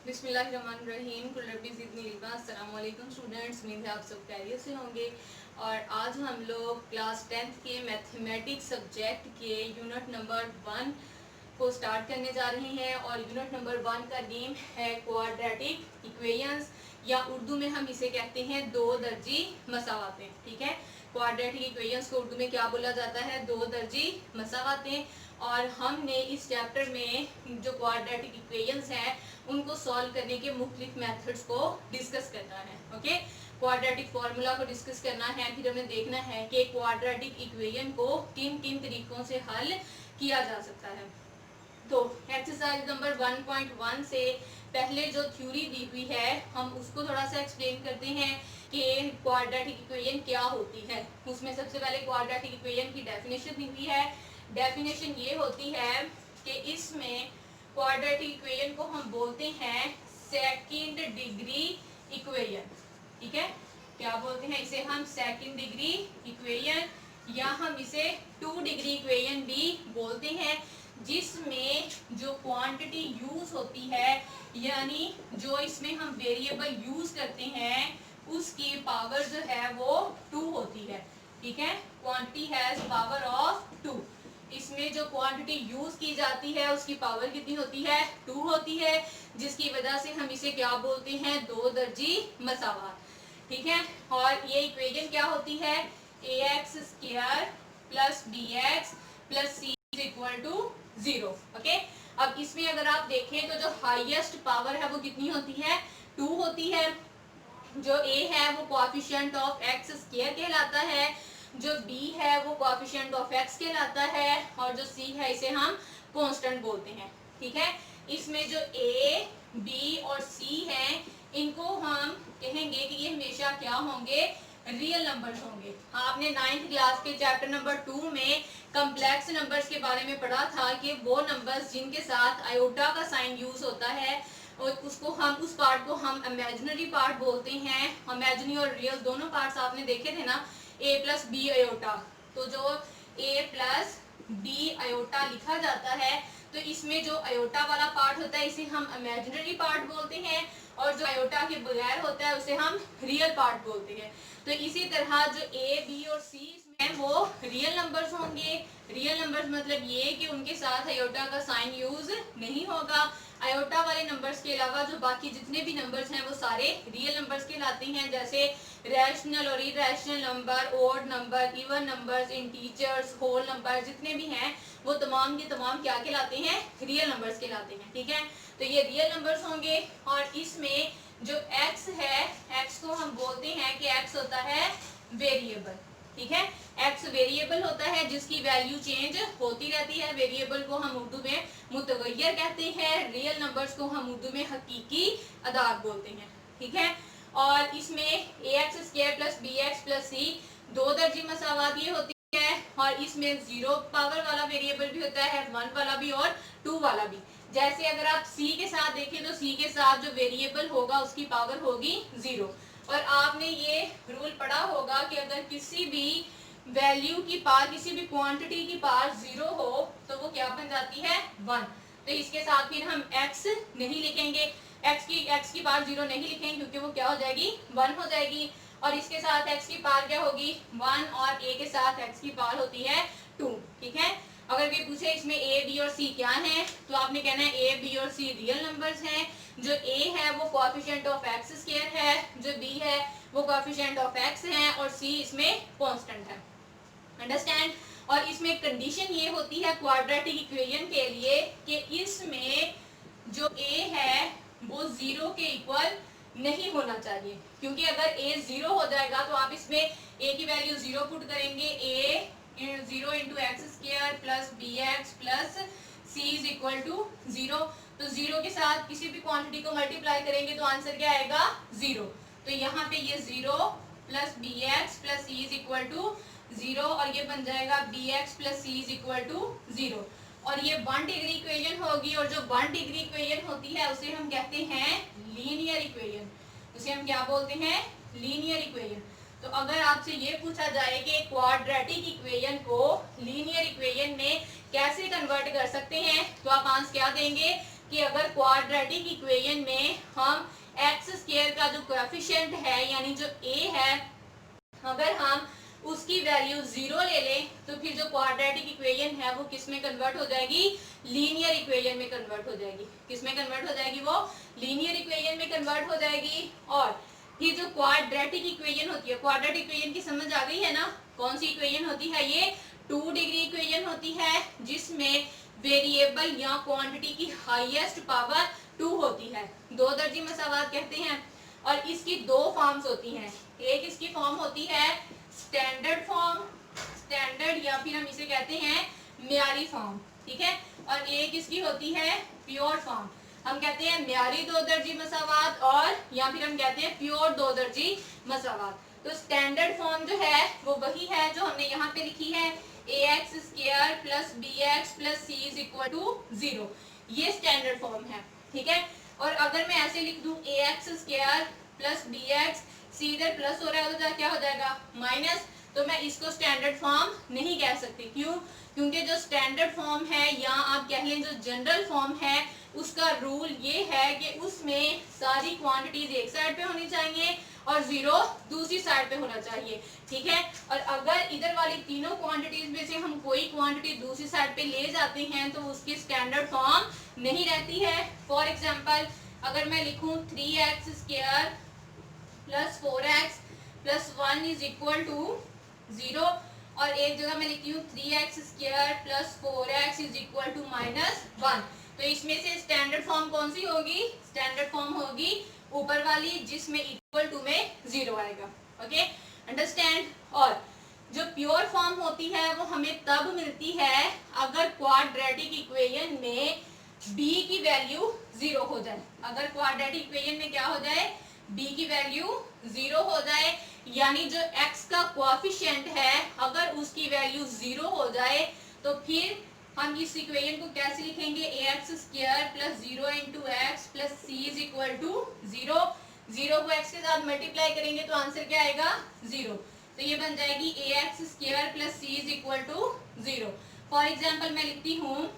बिस्मिल्लाहिर्रहमानिर्रहीम। कुल रब्बी ज़िदनी इल्मा। अस्सलाम वालेकुम स्टूडेंट्स, उम्मीद है आप सब खैरियत से होंगे। और आज हम लोग क्लास 10th के मैथमेटिक्स सब्जेक्ट के यूनिट नंबर 1 को स्टार्ट करने जा रहे हैं। और यूनिट नंबर 1 का नेम है क्वाड्रेटिक इक्वेशंस, या उर्दू में हम इसे कहते हैं दो दर्जी मसावातें। ठीक है, क्वाड्रेटिक इक्वेशंस को उर्दू में क्या बोला जाता है? दो दर्जी मसावातें। और हमने इस चैप्टर में जो क्वाड्रेटिक इक्वेशंस हैं उनको सॉल्व करने के मुख्तलिफ मेथड्स को डिस्कस करना है। ओके, क्वाड्रेटिक फार्मूला को डिस्कस करना है। फिर हमें देखना है कि क्वाड्रेटिक इक्वेशन को किन किन तरीकों से हल किया जा सकता है। तो एक्सरसाइज नंबर 1.1 से पहले जो थ्योरी दी हुई है हम उसको थोड़ा सा एक्सप्लेन करते हैं कि क्वाड्रेटिक इक्वेशन क्या होती है। उसमें सबसे पहले क्वाड्रेटिक इक्वेशन की डेफिनेशन दी हुई है। डेफिनेशन ये होती है कि इसमें क्वाड्रेटिक इक्वेशन को हम बोलते हैं सेकंड डिग्री इक्वेशन। ठीक है, क्या बोलते हैं इसे? हम सेकंड डिग्री इक्वेशन, या हम इसे 2 डिग्री इक्वेशन भी बोलते हैं, जिसमें जो क्वांटिटी यूज होती है, यानी जो इसमें हम वेरिएबल यूज करते हैं उसकी पावर जो है वो 2 होती है। ठीक है, क्वांटिटी हैज पावर ऑफ 2। इसमें जो क्वांटिटी यूज की जाती है उसकी पावर कितनी होती है? 2 होती है, जिसकी वजह से हम इसे क्या बोलते हैं? दो दर्जी मसावात। ठीक है, और ये इक्वेशन क्या होती है? ax square plus bx plus c is equal to 0। Okay, अब इसमें अगर आप देखें तो जो हाईएस्ट पावर है वो कितनी होती है? 2 होती है। जो a है वो कोएफिशिएंट ऑफ x स्क्वायर कहलाता है, जो b है वो कोएफिशिएंट ऑफ x कहलाता है, और जो c है इसे हम कांस्टेंट बोलते हैं। ठीक है, इसमें जो a, b और c हैं इनको हम कहेंगे कि ये हमेशा क्या होंगे? रियल नंबर्स होंगे। आपने 9th क्लास के चैप्टर नंबर 2 में कम्प्लेक्स नंबर्स के बारे में पढ़ा था कि वो नंबर्स जिनके साथ आयोटा का साइन यूज होता है और उसको हम उस पार्ट को हम इमेजिनरी पार्ट बोलते हैं। इमेजिनरी और रियल दोनों पार्ट्स आपने देखे थे ना, a प्लस बी अयोटा। तो जो a प्लस बी अयोटा लिखा जाता है तो इसमें जो अयोटा वाला पार्ट होता है इसे हम इमेजिनरी पार्ट बोलते हैं, और जो अयोटा के बगैर होता है उसे हम रियल पार्ट बोलते हैं। तो इसी तरह जो a, b और c इसमें वो रियल नंबर्स होंगे। रियल नंबर्स मतलब ये कि उनके साथ अयोटा का साइन यूज नहीं होगा। अयोटा वाले नंबर्स के अलावा जो बाकी जितने भी नंबर्स हैं वो सारे रियल नंबर्स कहलाते हैं, जैसे रैशनल और irrational number, odd number, even numbers, integers, whole number जितने भी हैं वो तमाम के तमाम क्या कहलाते हैं? रियल नंबर्स कहलाते हैं। ठीक है, तो ये रियल नंबर्स होंगे। और इसमें जो x है, x को हम बोलते हैं कि x होता है वेरिएबल। ठीक है, x वेरिएबल होता है जिसकी वैल्यू चेंज होती रहती है। वेरिएबल को हम उर्दू में मुतगय्यर कहते हैं, रियल नंबर्स को हम उर्दू में हकीकी अदाद बोलते हैं। ठीक है, और इसमें ax square plus bx plus c दो दर्जी मसावात ये होती है, और इसमें 0 पावर वाला वेरिएबल भी होता है, 1 वाला भी और 2 वाला भी। जैसे अगर आप c के साथ देखें तो c के साथ जो वेरिएबल होगा उसकी पावर होगी 0। और आपने ये रूल पढ़ा होगा कि अगर किसी भी वैल्यू की पावर, किसी भी क्वांटिटी की पावर 0 हो तो वो क्या बन जाती है? 1। तो इसके साथ फिर हम x नहीं लिखेंगे, x की पावर 0 नहीं लिखेंगे क्योंकि वो क्या हो जाएगी? 1 हो जाएगी। और इसके साथ x की पावर क्या होगी? 1, और a के साथ x की पावर होती है 2। ठीक है, अगर ये पूछे इसमें a, b और c क्या है तो आपने कहना है a, b और c रियल नंबर्स हैं। जो a है वो कोएफिशिएंट ऑफ x स्क्वायर है, जो b है वो कोएफिशिएंट ऑफ x है, और c इसमें कांस्टेंट है। अंडरस्टैंड? और इसमें कंडीशन ये होती है क्वाड्रेटिक इक्वेशन के लिए कि इसमें जो a है वो 0 के इक्वल नहीं होना चाहिए, क्योंकि अगर a 0 हो जाएगा तो आप इसमें a की वैल्यू 0 पुट करेंगे, a 0 into x square plus b x plus c is equal to 0। तो 0 के साथ किसी भी क्वांटिटी को मल्टीप्लाई करेंगे तो आंसर क्या आएगा? 0। तो यहाँ पे ये 0 plus b x plus c is equal to 0, और ये बन जाएगा bx plus c is equal to 0। और ये 1 डिग्री इक्वेशन होगी, और जो 1 डिग्री इक्वेशन होती है उसे हम कहते हैं लीनियर इक्वेशन। उसे हम क्या बोलते हैं? Linear equation. तो अगर आपसे ये पूछा जाए कि क्वाड्रेटिक इक्वेशन को लीनियर इक्वेशन में कैसे कन्वर्ट कर सकते हैं तो आप आंसर क्या देंगे कि अगर क्वाड्रेटिक इक्वेशन में हम एक्स स्क्वायर का जो कोएफिशिएंट है यानी जो a है अगर हम उसकी वैल्यू 0 ले लें तो फिर जो क्वाड्रेटिक इक्वेशन है वो किस में कन्वर्ट हो जाएगी, लीनियर इक्वेशन में कन्वर्ट हो जाएगी। किस में कन्वर्ट हो जाएगी, वो लीनियर इक्वेशन में कन्वर्ट हो जाएगी। और फिर जो क्वाड्रेटिक इक्वेशन होती है, क्वाड्रेटिक इक्वेशन की समझ आ गई है ना, कौन सी इक्वेशन होती है, ये 2 डिग्री इक्वेशन होती है जिसमें वेरिएबल या क्वांटिटी की हाईएस्ट पावर 2 होती है, 2 दर्जी मसावात कहते हैं। और इसकी दो फॉर्म्स होती हैं, एक इसकी फॉर्म होती है स्टैंडर्ड फॉर्म, स्टैंडर्ड या फिर हम इसे कहते हैं म्यारी फॉर्म, ठीक है। और एक इसकी होती है प्योर फॉर्म, हम कहते हैं म्यारी 2 दर्जी मसावात और या फिर हम कहते हैं प्योर 2 दर्जी मसावात। तो स्टैंडर्ड फॉर्म जो है वो वही है जो हमने यहाँ पे लिखी है, ax square plus bx plus c is equal to 0, ये स्टैंडर्ड फॉर्म है, ठीक है। और अगर मैं ऐसे लिख दूं ax square plus bx, c इधर प्लस हो रहा है तो क्या हो जाएगा माइनस, तो मैं इसको स्टैंडर्ड फॉर्म नहीं कह सकती। क्यों, क्योंकि जो स्टैंडर्ड फॉर्म है या आप कह लें जो जनरल फॉर्म है उसका रूल ये है कि उसमें सारी क्वांटिटीज एक साइड पे होनी चाहिए और 0 दूसरी साइड पे होना चाहिए, ठीक है। और अगर इधर वाली तीनों क्वांटिटीज में से हम कोई क्वांटिटी दूसरी साइड पे ले जाते हैं तो उसकी स्टैंडर्ड फॉर्म नहीं रहती है। फॉर एग्जांपल अगर मैं लिखूं 3x square plus 4x plus 1 is equal to 0 और एक जगह मैं लिखती हूँ 3x square plus 4x is equal to -1, तो इसमें से स्टैंडर्ड फॉर्म कौन सी होगी, स्टैंडर्ड फॉर्म होगी ऊपर वाली जिसमें इक्वल टू में 0 आएगा, ओके, अंडरस्टैंड। और जो प्योर फॉर्म होती है वो हमें तब मिलती है अगर क्वाड्रेटिक इक्वेशन में b की वैल्यू 0 हो जाए। अगर क्वाड्रेटिक इक्वेशन में क्या हो जाए, b की वैल्यू 0 हो जाए, यानी जो x का कोएफिशिएंट है अगर उसकी वैल्यू 0 हो जाए तो फिर हम इस इक्वेशन को कैसे लिखेंगे, ax square plus 0 into x plus c is equal to 0, 0 को x के साथ मल्टीप्लाई करेंगे तो आंसर क्या आएगा 0, तो ये बन जाएगी ax square plus c is equal to 0। For example मैं लिखती हूँ,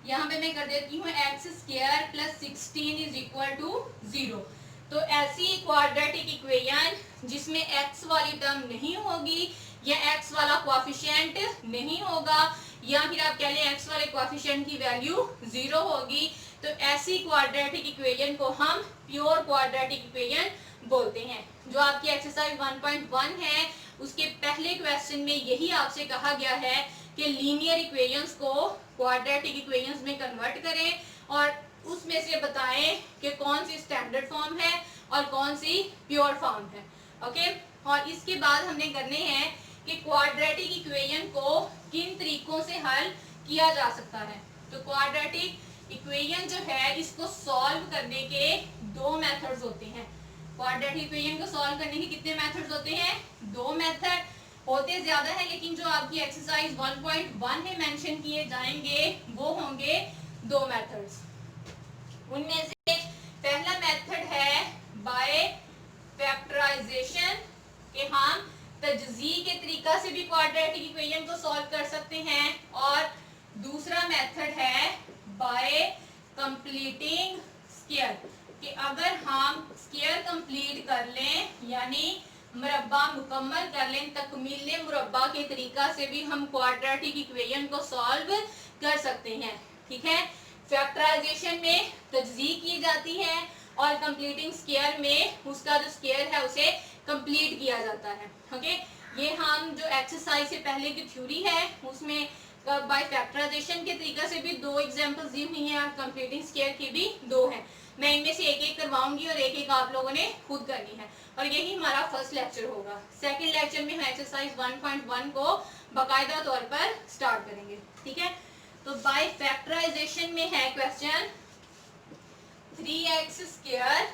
यहाँ पे मैं कर देती हूँ x square plus 16 is equal to 0। तो ऐसी क्वाड्रेटिक इक्वेशन जिसमें x वाली टर्म नहीं होगी या x वाला कोएफिशिएंट नहीं होगा या फिर आप कह लें x वाले कोएफिशिएंट की वैल्यू 0 होगी, तो ऐसी क्वाड्रेटिक इक्वेशन को हम प्योर क्वाड्रेटिक इक्वेशन बोलते हैं। जो आपकी एक्सरसाइज 1.1 है उसके पहले क्वेश्चन में यही आपसे कहा गया है कि लीनियर इक्वेशंस को क्वाड्रेटिक इक्वेशंस में कन्वर्ट करें और उसमें से बताएं कि कौन सी स्टैंडर्ड फॉर्म है और कौन सी प्योर फॉर्म है, ओके। और इसके बाद हमने करने हैं कि क्वाड्रेटिक इक्वेशन को किन तरीकों से हल किया जा सकता है। तो क्वाड्रेटिक इक्वेशन जो है इसको सॉल्व करने के 2 मेथड्स होते हैं। क्वाड्रेटिक इक्वेशन को सॉल्व करने के कितने मेथड्स होते हैं, 2 मेथड होते ज्यादा है, लेकिन जो आपकी एक्सरसाइज 1.1 में मेंशन किए जाएंगे वो होंगे 2 मेथड्स। उनमें से पहला मेथड है बाय फैक्टराइजेशन, कि हम तजज़ी के तरीका से भी क्वाड्रेटिक इक्वेशन को सॉल्व कर सकते हैं, और दूसरा मेथड है बाय कंप्लीटिंग स्क्वायर, कि अगर हम स्क्वायर कंप्लीट कर लें यानी मुरब्बा मुकम्मल कर लें, तकमील मुरब्बा के तरीका से भी हम क्वाड्रेटिक इक्वेशन को सॉल्व कर सकते हैं, ठीक है। फैक्टराइजेशन में तजज़ी की जाती है और कंप्लीटिंग स्क्वायर में उसका जो स्क्वायर है उसे कंप्लीट किया जाता है, ओके। ये हम जो एक्सरसाइज से पहले की थ्योरी है उसमें बाय फैक्टराइजेशन के तरीका से भी 2 एग्जांपल्स दी हुई हैं और कंप्लीटिंग स्क्वायर की भी 2 हैं। मैं इनमें से एक एक करवाऊंगी और एक एक आप लोगों ने खुद करनी है, और यही हमारा फर्स्ट लेक्चर होगा। सेकंड लेक्चर में हम एक्सरसाइज 1.1 को बाकायदा तौर पर स्टार्ट करेंगे, ठीक है। तो बाय फैक्टराइजेशन में है question 3x square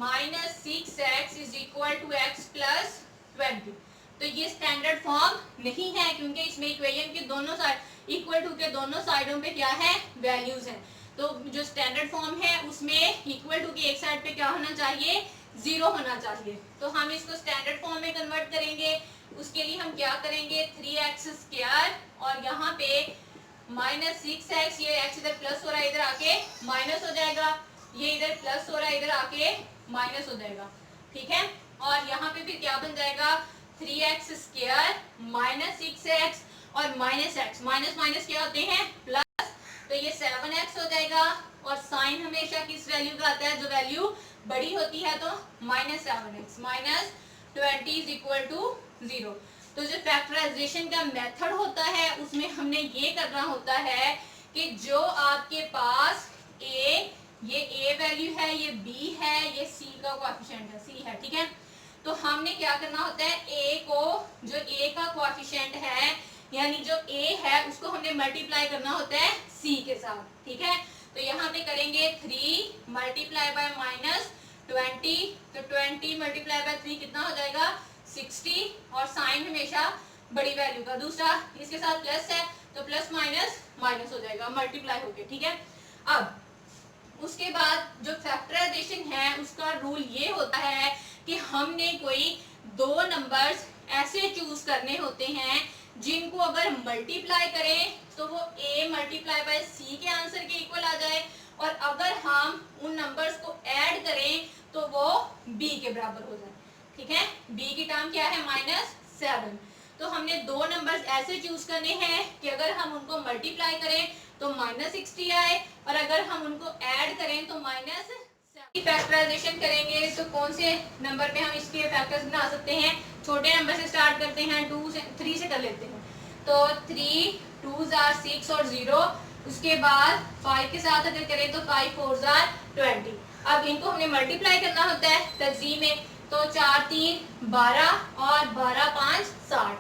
minus 6x is equal to x plus 20। तो ये स्टैंडर्ड फॉर्म नहीं है क्योंकि इसमें इक्वेशन के दोनों साइड इक्वल टू के दोनों साइडों पे क्या है, वैल्यूज हैं। तो जो स्टैंडर्ड फॉर्म है उसमें इक्वल टू की एक साइड पे क्या होना चाहिए, 0 होना चाहिए। तो हम इसको स्टैंडर्ड फॉर्म में कन्वर्ट करेंगे। उसके लिए हम क्या करेंगे, 3x स्क्वायर और यहाँ पे -6x, ये x इधर प्लस हो रहा है, इधर आके माइनस हो जाएगा, ये इधर प्लस हो रहा है, इधर आके माइनस हो जाएगा, ठीक है। और यहाँ पे फिर क्या बन जाएगा, 3x स्क्वायर माइनस 6x और माइनस x, माइनस माइनस क्या होते हैं, प्लस, तो ये 7x हो जाएगा। और साइन हमेशा किस वैल्यू का आता है, जो वैल्यू बड़ी होती है, तो -7x minus 20 is equal to 0। तो जो फैक्टराइजेशन का मेथड होता है उसमें हमने ये करना होता है कि जो आपके पास ये a वैल्यू है, ये b है, ये c का कोएफिशिएंट है, c है, ठीक है। तो हमने क्या करना होता है, a को, जो a का कोएफिशिएंट है यानी जो a है उसको हमने मल्टीप्लाई करना होता है c के साथ, ठीक है। तो यहाँ पे करेंगे 3 मल्टीप्लाई बाय -20, तो 20 मल्टीप्लाई बाय 3 कितना हो जाएगा, 60, और साइन हमेशा बड़ी वैल्यू का, दूसरा इसके साथ प्लस है तो प्लस माइनस माइनस हो जाएगा मल्टीप्लाई होके, ठीक है। अब उसके बाद जो फैक्टराइजेशन है उसका रूल ये होता है कि हमने कोई दो नंबर्स ऐसे चूज करने होते हैं जिनको अगर मल्टीप्लाई करें तो वो a मल्टीप्लाई बाय c के आंसर के इक्वल आ जाए, और अगर हम उन नंबर्स को ऐड करें तो वो b के बराबर हो जाए, ठीक है। b की टर्म क्या है, -7। तो हमने दो नंबर्स ऐसे चूज करने हैं कि अगर हम उनको मल्टीप्लाई करें तो -60 आए, और अगर हम उनको ऐड करें तो -7। फैक्टराइजेशन करेंगे तो कौन से नंबर पे हम इसके फैक्टर्स बना सकते हैं, छोटे नंबर से स्टार्ट करते हैं, 2 से 3 से कर लेते हैं। तो 3 2s are 6 और 0, उसके बाद 5 के साथ अगर करें तो 5 4s are 20। अब इनको हमने मल्टीप्लाई करना होता है तज़ीम में, तो 4 3 12 और 12 5 60,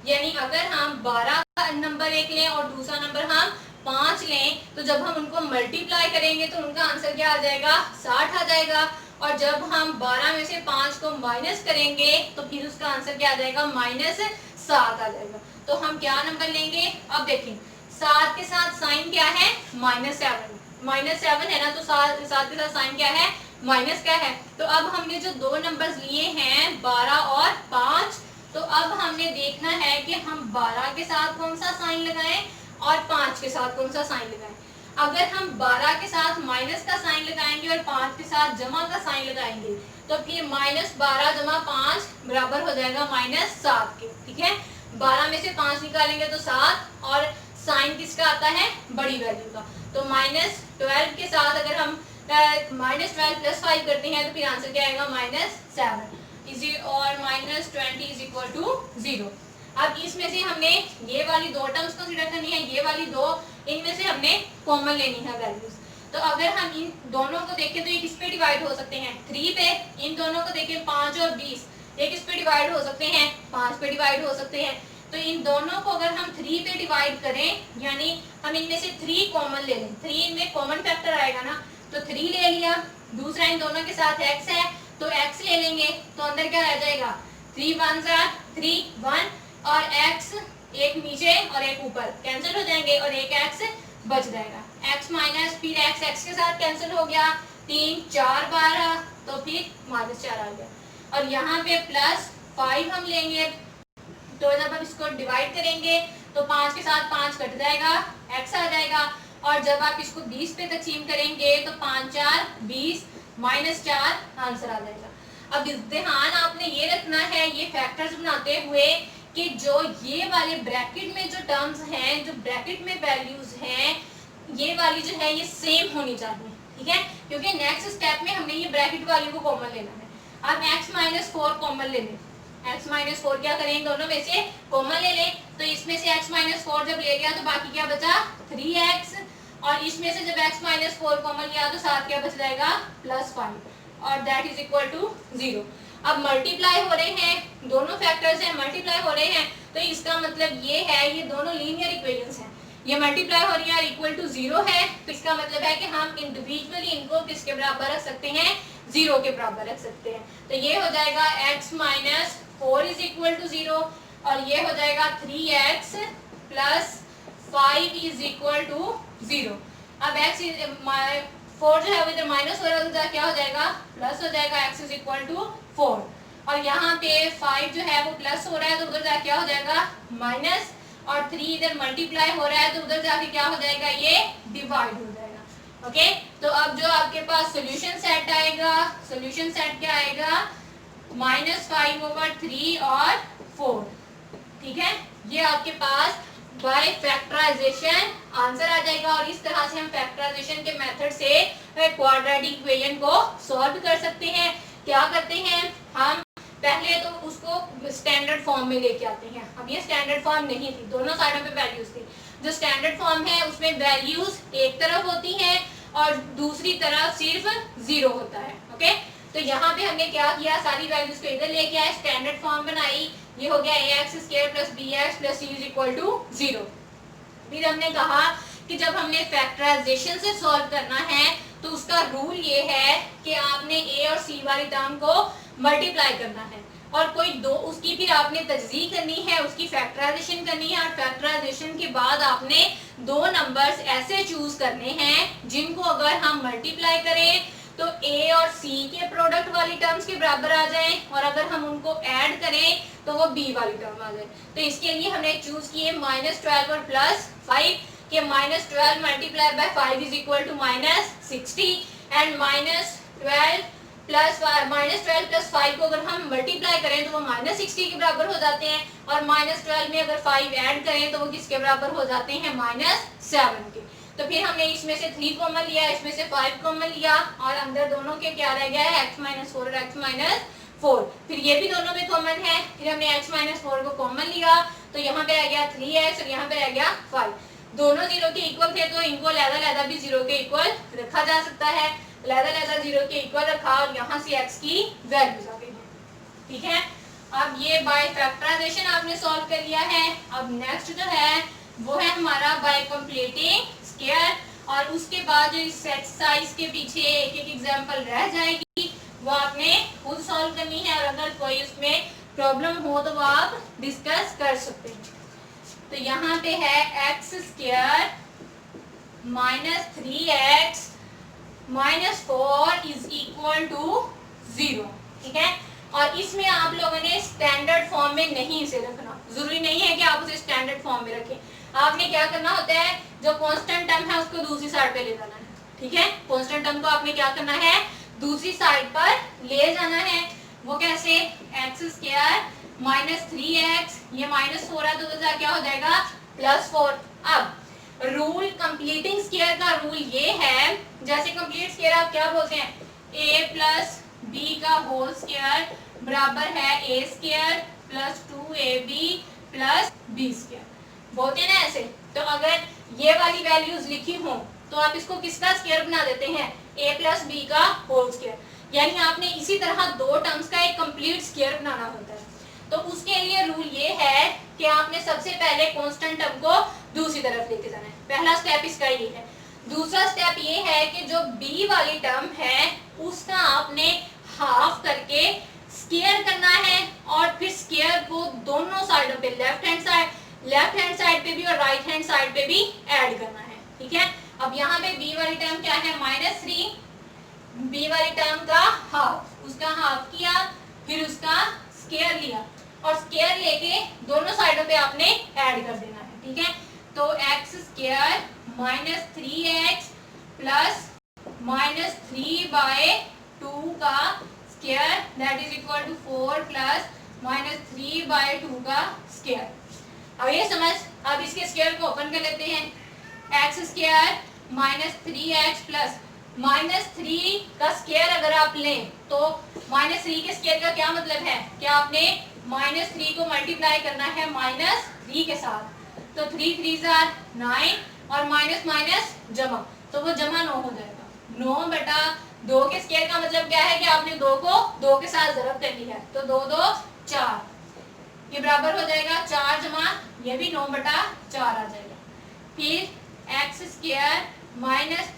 यानी अगर हम 12 का नंबर एक लें और दूसरा नंबर हम 5 लें तो जब हम उनको मल्टीप्लाई करेंगे तो उनका आंसर क्या आ जाएगा, 60 आ जाएगा। और जब हम 12 में से 5 को माइनस करेंगे तो फिर उसका आंसर क्या आ जाएगा, -7 आ जाएगा। तो हम क्या नंबर लेंगे, अब देखें 7 के साथ साइन क्या है, -7 है ना, तो 7 के साथ साइन क्या है, माइनस क्या है। तो अब हमने जो दो नंबर्स लिए हैं 12 और 5, तो अब हमने देखना है कि हम 12 के साथ कौन सा साइन लगाएं और 5 के साथ कौन सा साइन लगाएं। अगर हम 12 के साथ माइनस का साइन लगाएंगे और 5 के साथ जमा का साइन लगाएंगे तो फिर -12 जमा 5 बराबर हो जाएगा -7 के, ठीक है। 12 में से 5 निकालेंगे तो 7, और साइन किसका आता है, बड़ी वैल्यू का। तो -12 के साथ अगर हम -12 + 5 करते हैं तो फिर आंसर क्या आएगा, -7 इजी, और -20 इज इक्वल टू 0। अब इसमें से हमने ये वाली दो टर्म्स कंसीडर करनी है, ये वाली दो, इनमें से हमने कॉमन लेनी है वैल्यूज। तो अगर हम इन दोनों को देखें तो ये किस पे डिवाइड हो सकते हैं, 3 पे। इन दोनों को देखें 5 और 20, ये किस पे डिवाइड हो सकते हैं, 5 पे डिवाइड हो सकते हैं। तो इन दोनों को अगर हम 3 पे डिवाइड करें, यानी हम इनमें से 3 कॉमन ले लें, 3 इनमें कॉमन फैक्टर आएगा ना, तो 3 ले लिया। दूसरा इन दोनों के साथ x है तो x ले लेंगे, तो अंदर क्या रह जाएगा, 3 1 3 1, और x एक नीचे और एक ऊपर कैंसिल हो जाएंगे और एक x बच जाएगा। x माइनस फिर x के साथ कैंसिल हो गया, 3 4 12, तो फिर -4 आ गया। और यहाँ पे +5 हम लेंगे, तो जब हम इसको डिवाइड करेंगे तो 5 के साथ 5 कट जाएगा, x आ जाएगा। और जब आप इसको 20 पे तकसीम करेंगे तो 5 4 20, -4 आंसर आ जाएगा। अब ध्यान आपने ये रखना है ये फैक्टर्स बनाते हुए कि जो ये वाले ब्रैकेट में जो टर्म्स हैं, जो ब्रैकेट में वैल्यूज हैं, ये वाली जो है ये सेम होनी चाहिए, ठीक है। क्योंकि नेक्स्ट स्टेप में हमने ये ब्रैकेट वाली को कॉमन लेना है। अब x-4 कॉमन ले लें, x-4 क्या करेंगे, दोनों में से कॉमन ले लें। तो इसमें से x-4 जब ले लिया तो बाकी क्या बचा, 3x, और इसमें से जब x-4 कॉमन लिया तो साथ क्या बच जाएगा, +5, और दैट इज इक्वल टू 0। अब मल्टीप्लाई हो रहे हैं, दोनों फैक्टर्स हैं मल्टीप्लाई हो रहे हैं, तो इसका मतलब ये है ये दोनों लीनियर इक्वेशंस हैं, ये मल्टीप्लाई हो रही है और इक्वल टू 0 है। तो इसका मतलब है कि हम इंडिविजुअली इनको किसके बराबर रख सकते हैं, 0 के बराबर रख सकते हैं। तो ये हो जाएगा x-4 इज इक्वल टू 0, और ये हो जाएगा 3x + 5 इज इक्वल टू 0। अब x 4 जो है वो इधर माइनस हो रहा है तो क्या हो जाएगा, प्लस हो जाएगा, x इज इक्वल टू 4। और यहाँ पे 5 जो है वो प्लस हो रहा है तो उधर क्या हो जाएगा, माइनस, और 3 इधर मल्टीप्लाई हो रहा है तो उधर जाके क्या हो जाएगा, ये डिवाइड हो जाएगा। ओके, तो अब जो आपके पास सोल्यूशन सेट आएगा, सोल्यूशन सेट क्या आएगा, -5/3 और 4। ठीक है, ये आपके पास बाय फैक्टराइजेशन आंसर आ जाएगा। और इस तरह से हम फैक्टराइजेशन के मेथड से क्वाड्रेटिक इक्वेशन को सॉल्व कर सकते हैं। क्या करते हैं हम, पहले तो उसको स्टैंडर्ड फॉर्म में लेके आते हैं। अब ये स्टैंडर्ड फॉर्म नहीं थी, दोनों साइडों पे वैल्यूज थी। जो स्टैंडर्ड फॉर्म है उसमें वैल्यूज एक तरफ होती हैं और दूसरी तरफ सिर्फ 0 होता है। ओके, तो यहाँ पे हमने क्या किया, सारी वैल्यूज को इधर लेके आए, स्टैंडर्ड फॉर्म बनाई। ये हो गया ax² + bx + c = 0। फिर हमने कहा कि जब हमने फैक्टराइजेशन से सॉल्व करना है तो उसका रूल ये है कि आपने a और c वाली टर्म को मल्टीप्लाई करना है और कोई दो उसकी फिर आपने तजज़ीह करनी है, उसकी फैक्टराइजेशन करनी है। और फैक्टराइजेशन के बाद आपने दो नंबर्स ऐसे चूज करने हैं जिनको अगर हम मल्टीप्लाई करें तो a और c के प्रोडक्ट वाली टर्म्स के बराबर आ जाएं और अगर हम उनको ऐड करें तो वो b वाली टर्म आ जाए। तो इसके लिए हमने चूज किए -12 और +5 के -12 मल्टीप्लाई बाय 5 = -60 एंड -12 + 5 को अगर हम मल्टीप्लाई करें तो वो -60 के बराबर हो जाते हैं और -12 में अगर 5 ऐड करें तो वो किसके बराबर हो जाते हैं, -7 के। तो फिर हमने इसमें से 3 कॉमन लिया, इसमें से 5 कॉमन लिया और अंदर दोनों के क्या रह गया है, x - 4 और x - 4। फिर ये भी दोनों में कॉमन है, फिर हमने x - 4 को कॉमन लिया तो यहाँ पे रह गया 3x और यहाँ पे रह गया 5। दोनों 0 के इक्वल थे तो इनको लहदा भी 0 के इक्वल रखा जा सकता है। लहदा 0 के इक्वल रखा और यहाँ से x की वैल्यूज आ गई है। ठीक है, अब ये बाय फैक्टराइजेशन आपने सॉल्व कर लिया है। अब नेक्स्ट जो है वो है हमारा बाय कंप्लीटिंग स्क्वायर और उसके बाद जो इस एक्सरसाइज के पीछे एक एक एग्जांपल रह जाएगी वो आपने खुद सॉल्व करनी है और अगर कोई उसमें प्रॉब्लम हो तो वो आप डिस्कस कर सकते हैं। तो यहाँ पे है x² - 3x - 4 = 0। ठीक है, और इसमें आप लोगों ने स्टैंडर्ड फॉर्म में नहीं इसे रखना, जरूरी नहीं है कि आप उसे स्टैंडर्ड फॉर्म में रखें। आपने क्या करना होता है, जो कांस्टेंट टर्म है उसको दूसरी साइड पे ले जाना है। ठीक है, कांस्टेंट टर्म को आपने क्या करना है, दूसरी साइड पर ले जाना है। वो कैसे, x² - 3x, ये -4 है तो उधर क्या हो जाएगा +4। अब रूल कंप्लीटिंग स्क्वायर का रूल ये है, जैसे कंप्लीट स्क्वायर आप क्या बोलते हैं, a + b का होल स्क्वायर बराबर है a² + 2ab + b² बोलते हैं ना ऐसे। तो अगर ये वाली वैल्यूज लिखी हो तो आप इसको किसका स्क्वायर बना देते हैं, a + b का होल स्क्वायर। यानी आपने इसी तरह दो टर्म्स का एक कंप्लीट स्क्वायर बनाना होता है। तो उसके लिए रूल ये है कि आपने सबसे पहले कांस्टेंट टर्म को दूसरी तरफ लेके जाना है। पहला स्टेप इसका ये है। दूसरा स्टेप ये है कि जो b वाली टर्म है उसका आपने हाफ करके स्क्वायर करना है और फिर स्क्वायर को दोनों साइडों पे लेफ्ट हैंड साइड पे भी और राइट हैंड साइड पे भी ऐड करना है। ठीक है, अब यहाँ पे b वाली टर्म क्या है, -3, b वाली टर्म का हाफ, उसका हाफ किया फिर उसका स्क्वायर लिया और स्क्वायर लेके दोनों साइडों पे आपने ऐड कर देना है। ठीक है, तो x² - 3x + -3/2 का square that is equal to 4 + -3/2 का स्क्वायर। अब ये समझ, अब इसके स्क्वायर को ओपन कर लेते हैं। x² - 3x -3 का स्क्वायर अगर आप लें तो -3 के स्क्वायर का क्या मतलब है कि आपने -3 को मल्टीप्लाई करना है -3 के साथ। तो 3 3 9 और माइनस जमा, तो वो जमा 9 हो जाएगा। 9/2 के स्क्वायर का मतलब क्या है कि आपने 2 को 2 के साथ ज़रब कर लिया है। तो 2 2 4, ये बराबर हो जाएगा 4 जमा ये भी 9/4 आ जाएगा। फिर x² -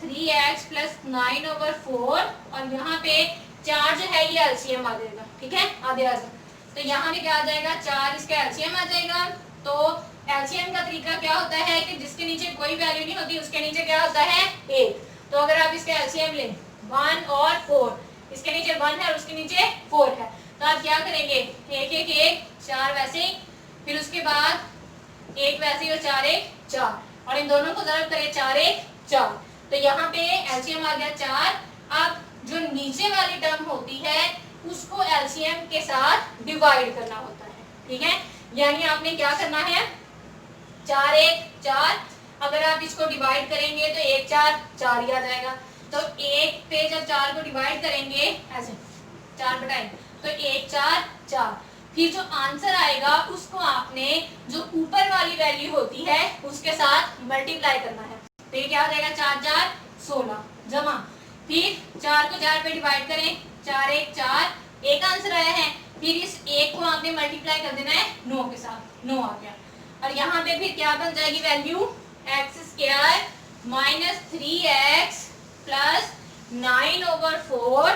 3x + 9/4 और यहाँ पे 4 जो है ये एलसीएम आ जाएगा। ठीक है, आधे आधे, तो यहाँ पे क्या आ जाएगा, 4 इसका एलसीएम आ जाएगा। तो एलसीएम का तरीका क्या होता है कि जिसके नीचे कोई वैल्यू नहीं होती उसके नीचे क्या होता है 1। तो अगर आप इसका एलसीएम लें 1 और 4, इसके नीचे 1 है और उसके नीचे 4 है, तो आप क्या करेंगे 1 1 1 4 वैसे ही। फिर उसके बाद एक वैसे ही और 4 एक 4, और इन दोनों को ज़रब करें 4 एक 4, तो यहाँ पे एलसीएम आ गया 4। अब जो नीचे वाली टर्म होती है उसको एलसीएम के साथ डिवाइड करना होता है, ठीक है। यानी आपने क्या करना है, 4 एक 4, अगर आप इसको डिवाइड करेंगे तो 1 4 4 ही आ जाएगा। तो 1 पे जब 4 को डिवाइड करेंगे ऐसे 4 बटाएं तो 1 4 4, फिर जो आंसर आएगा उसको आपने जो ऊपर वाली वैल्यू होती है उसके साथ मल्टीप्लाई करना है। तो ये क्या हो जाएगा 4 4 16 जमा, फिर 4 को 4 पे डिवाइड करें 4 एक 4, एक आंसर आया है, फिर इस एक को आपने मल्टीप्लाई कर देना है 9 के साथ, 9 आ गया। और यहाँ पे फिर क्या बन जाएगी value, x square minus 3x plus 9/4,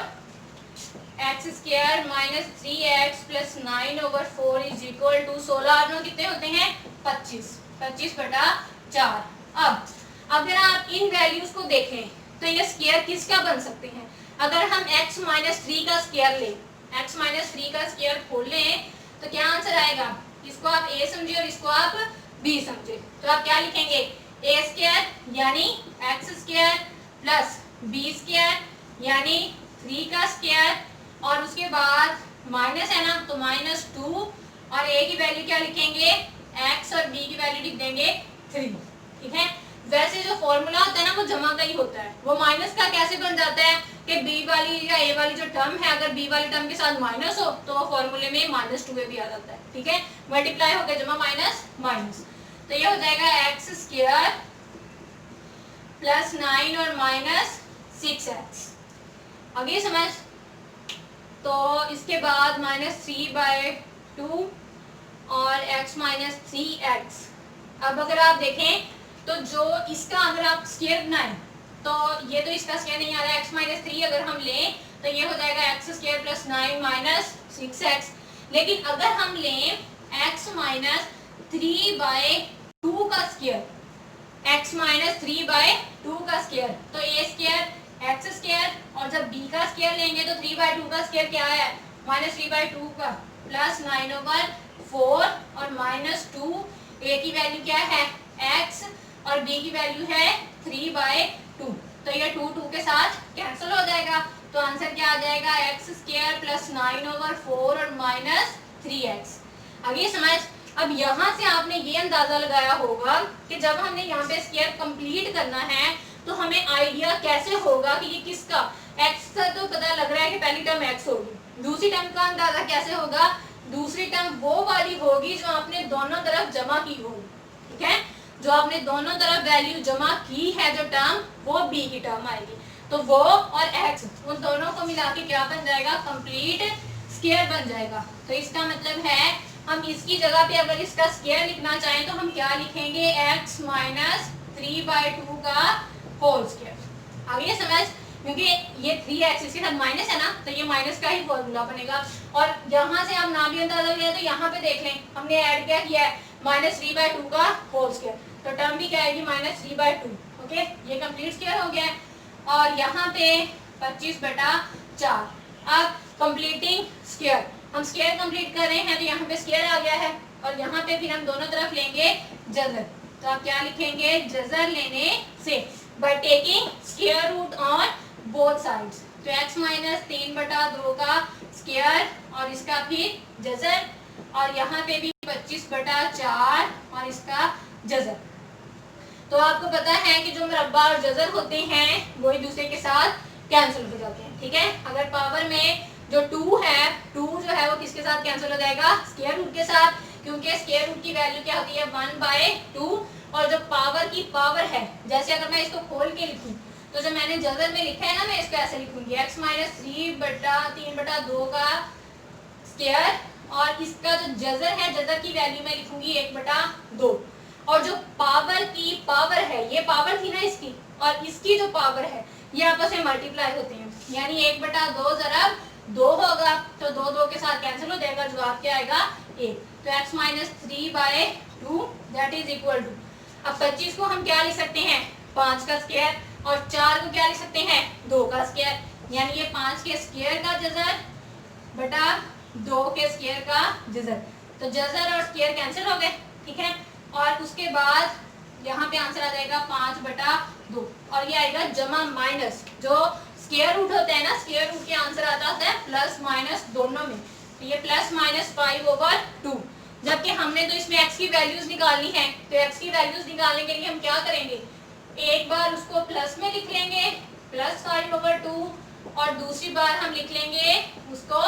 x square minus 3x plus 9/4 is equal to 16 और 9 कितने होते हैं 25, 25/4। अब अगर आप इन वैल्यूज को देखें तो ये स्क्वायर किसका बन सकते हैं, अगर हम x माइनस 3 का स्क्वायर लें, x माइनस 3 का स्क्वायर खोल लें तो क्या आंसर आएगा, इसको आप a समझे और इसको आप b समझे, तो आप क्या लिखेंगे a स्क्वायर यानी x square plus b square यानी 3 का स्क्वायर, और उसके बाद माइनस है ना तो -2, और a की वैल्यू क्या लिखेंगे x और b की वैल्यू लिख देंगे 3, ठीक है। वैसे जो फॉर्मूला होता है ना वो जमा का ही होता है, वो माइनस का कैसे बन जाता है कि b वाली या a वाली जो टर्म है अगर b वाली टर्म के साथ माइनस हो तो वो फॉर्मूले में -2a भी आ जाता है, ठीक है। मल्टीप्लाई हो गया जमा माइनस माइनस, तो ये हो जाएगा एक्स स्क्वायर प्लस 9 और माइनस 6x, आगे समझ। तो इसके बाद -3/2 और x माइनस 3x। अब अगर आप देखें तो जो इसका अगर आप स्क्वायर बनाएं तो ये तो इसका स्क्वायर नहीं आ रहा है, x माइनस 3 अगर हम लें तो ये हो जाएगा x square plus 9 minus 6x। लेकिन अगर हम लें x माइनस 3/2 का स्क्वायर, x माइनस 3/2 का स्क्वायर, तो a स्क्वायर एक्स स्क्वायर, और जब b का स्क्वायर लेंगे तो 3/2 का स्क्वायर क्या है -3/2 का प्लस 9/4 और -2, a की वैल्यू क्या है x और b की वैल्यू है 3/2, तो ये 2 के साथ कैंसिल हो जाएगा, तो आंसर क्या आ जाएगा एक्स स्क्वायर प्लस 9/4 और -3x। आगे समझ। अब यहाँ से आपने ये अंदाजा लगाया होगा कि जब हमने यहाँ पे स्क्वायर कंप्लीट करना है तो हमें आइडिया कैसे होगा कि ये किसका, x का तो पता लग रहा है कि पहली टर्म x होगी, दूसरी टर्म का अंदाजा कैसे होगा, दूसरी टर्म वो वाली होगी जो आपने दोनों तरफ जमा की होगी, ठीक है। जो आपने दोनों तरफ वैल्यू जमा की है जो टर्म, वो b की टर्म आएगी, तो वो और x उन दोनों को मिला के क्या बन जाएगा कंप्लीट स्क्वायर बन जाएगा। तो इसका मतलब है हम इसकी जगह पे अगर इसका स्क्वायर लिखना चाहें तो हम क्या लिखेंगे x माइनस 3/2 का होल स्क्वायर। आगे समझ, क्योंकि ये 3x इसके साथ माइनस है ना तो ये माइनस का ही फॉर्मूला बनेगा, और यहाँ से हम ना भी अंदाजा लिया तो यहाँ पे देख लें हमने ऐड क्या किया है -3/2 का होल स्क्वायर, तो टर्म भी क्या आएगी -3/2, ओके। ये कंप्लीट स्क्वायर हो गया है, और यहाँ पे 25/4। अब कंप्लीटिंग स्क्वायर, हम स्क्वायर कंप्लीट कर रहे हैं तो यहाँ पे स्क्वायर आ गया है, और यहाँ पे फिर हम दोनों तरफ लेंगे जज़र, तो आप क्या लिखेंगे जज़र लेने से by taking square root on both sides, तो x माइनस 3/2 का स्क्वायर और इसका फिर जज़र, और यहाँ पे भी 25/4 और इसका जज़र। तो आपको पता है कि जो मुरब्बा और जज़र होते हैं वो एक दूसरे के साथ कैंसिल हो जाते हैं, ठीक है। अगर पावर में जो 2 है, 2 जो है वो किसके साथ कैंसिल हो जाएगा स्क्वायर रूट के साथ, क्योंकि स्क्वायर रूट की वैल्यू क्या होती है 1/2, और जो पावर की पावर है, जैसे अगर मैं इसको खोल के लिखूं तो जो मैंने जज़र में लिखा है ना मैं इसको ऐसे लिखूंगी x माइनस 3/2 का स्क्वायर, और इसका जो जज़र है जज़र की वैल्यू मैं लिखूंगी 1/2, और जो पावर की पावर है, ये पावर थी ना इसकी और इसकी जो पावर है ये आपस में मल्टीप्लाई होते हैं, यानी 1/2 ज़रब 2 होगा, तो 2 के साथ कैंसिल हो जाएगा, जवाब क्या आएगा 1। तो x minus 3/2 that is equal to, अब 25 को हम क्या लिख सकते हैं 5 का स्क्वायर, और 4 को क्या लिख सकते हैं 2 का स्क्वायर, यानी ये 5 के स्क्वायर का जज़र बटा 2 के स्क्वायर का जज़र, तो जज़र और स्क्वायर कैंसिल हो गए, ठीक है। और उसके बाद यहाँ पे आंसर आ जाएगा 5/2 और ये आएगा जमा माइनस, जो स्क्वायर रूट होता है ना, स्क्वायर रूट के आंसर आता है प्लस माइनस दोनों में, तो ये प्लस माइनस 5/2। जबकि हमने तो इसमें x की वैल्यूज निकालनी है, तो x की वैल्यूज निकालने के लिए हम क्या करेंगे, एक बार उसको प्लस में लिख लेंगे प्लस 5/2 और दूसरी बार हम लिख लेंगे उसको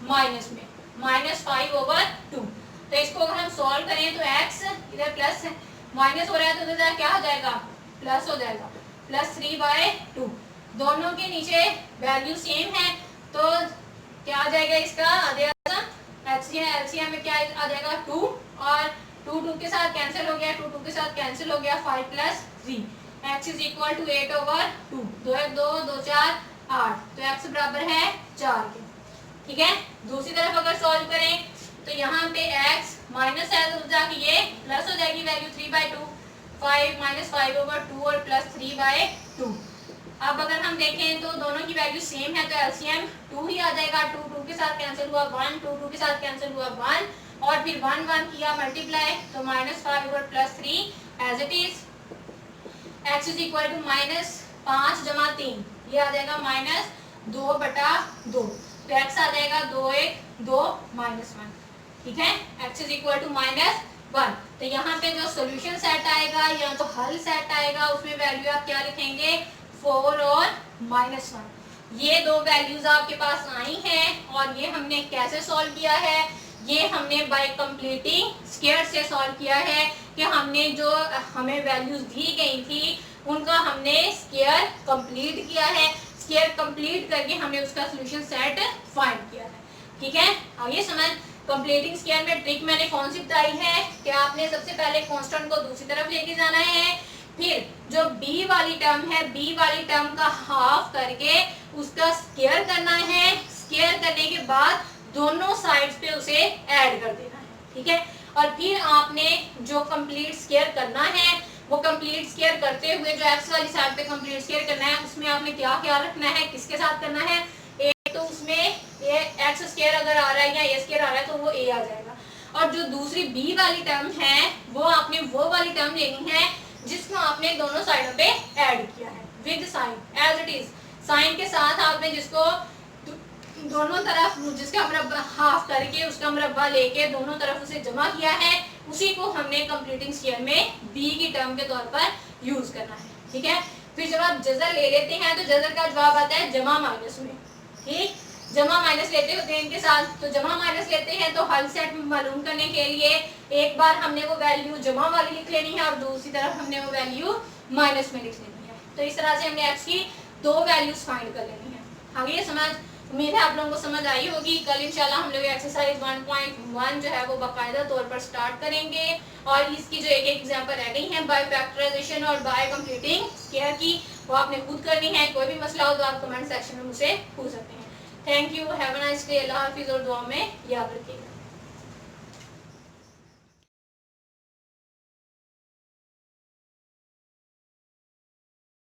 माइनस में माइनस 5/2। तो इसको अगर हम सॉल्व करें तो x इधर प्लस है, माइनस हो रहा है तो इधर क्या हो जाएगा, प्लस हो जाएगा, प्लस 3/2। दोनों के नीचे वैल्यू सेम है तो क्या आ जाएगा, इसका आ जाएगा एलसीएम में क्या आ जाएगा 2 और 2 के साथ कैंसिल हो गया, 2 के साथ कैंसिल हो गया, 5 + 3 x इज इक्वल टू 8/2, 2 1 2 2 4 8, तो x बराबर है 4 के। ठीक है, दूसरी तरफ अगर सॉल्व करें तो यहाँ पे x माइनस है तो जाके ये प्लस हो जाएगी वैल्यू 3/2, 5 - 5/2 और प्लस 3/2। अब अगर हम देखें तो दोनों की वैल्यू सेम है तो एलसीएम 2 ही आ जाएगा, 2 के साथ कैंसिल हुआ 1, 2 के साथ कैंसिल हुआ 1 और फिर 1 1 किया मल्टीप्लाई तो -5 और plus 3 as it is. x is equal to -5 + 3, ये आ जाएगा -2/2, तो x आ जाएगा 2 1 2 -1। ठीक है, x इज इक्वल टू -1। तो यहाँ पे जो सोल्यूशन सेट आएगा या तो हल सेट आएगा उसमें वैल्यू आप क्या लिखेंगे, 4 और -1। ये दो वैल्यूज आपके पास आई हैं और ये हमने कैसे सॉल्व किया है, ये हमने बाय कंप्लीटिंग स्क्वायर से सॉल्व किया है कि हमने जो हमें वैल्यूज दी गई थी उनका हमने स्क्वायर कंप्लीट किया है, स्क्वायर कंप्लीट करके हमने उसका सॉल्यूशन सेट फाइंड किया है। ठीक है, आइए समझ। कंप्लीटिंग स्क्वायर में ट्रिक मैंने कौन सी बताई है कि आपने सबसे पहले कांस्टेंट को दूसरी तरफ लेके जाना है, फिर जो b वाली टर्म है b वाली टर्म का हाफ करके उसका स्क्वायर करना है, स्क्वायर करने के बाद दोनों साइड्स पे उसे ऐड कर देना है। ठीक है, और फिर आपने जो कंप्लीट स्क्वायर करना है वो कंप्लीट स्क्वायर करते हुए जो x वाली साइड पे कंप्लीट स्क्वायर करना है उसमें आपने क्या ख्याल रखना है, किसके साथ करना है, एक तो उसमें ये x स्क्वायर अगर आ रहा है या a स्क्वायर आ रहा है तो वो a आ जाएगा, और जो दूसरी b वाली टर्म है वो आपने वो वाली टर्म लेनी है जिसको आपने दोनों साइडों पे ऐड किया है with sign as it is, sign के साथ आपने जिसको दोनों तरफ जिसका मुरब्बा हाफ करके उसका मुरब्बा लेके दोनों तरफ उसे जमा किया है, उसी को हमने कंप्लीटिंग स्क्वायर में b की टर्म के तौर पर यूज करना है। ठीक है, फिर जब आप जजर ले लेते हैं तो जजर का जवाब आता है जमा माइनस में। ठीक, जमा माइनस लेते होते हैं इनके साथ, तो जमा माइनस लेते हैं तो हल सेट मालूम करने के लिए एक बार हमने वो वैल्यू जमा वाली लिख लेनी है और दूसरी तरफ हमने वो वैल्यू माइनस में लिख लेनी है। तो इस तरह से हमने x की दो वैल्यूज फाइंड कर लेनी है। आगे समझ, उम्मीद है आप लोगों को समझ आई होगी। कल इंशाल्लाह हम लोग एक्सरसाइज 1.1 जो है वो बाकायदा तौर पर स्टार्ट करेंगे और इसकी जो एक एग्जांपल रह गई है बाय फैक्टराइजेशन और बाय कंप्लीटिंग स्क्वायर की, वो आपने खुद करनी है। कोई भी मसला हो तो आप कमेंट सेक्शन में मुझसे पूछ सकते हैं। Thank you, have a nice day, अल्लाह हाफिज़ और दुआ में याद रखिएगा।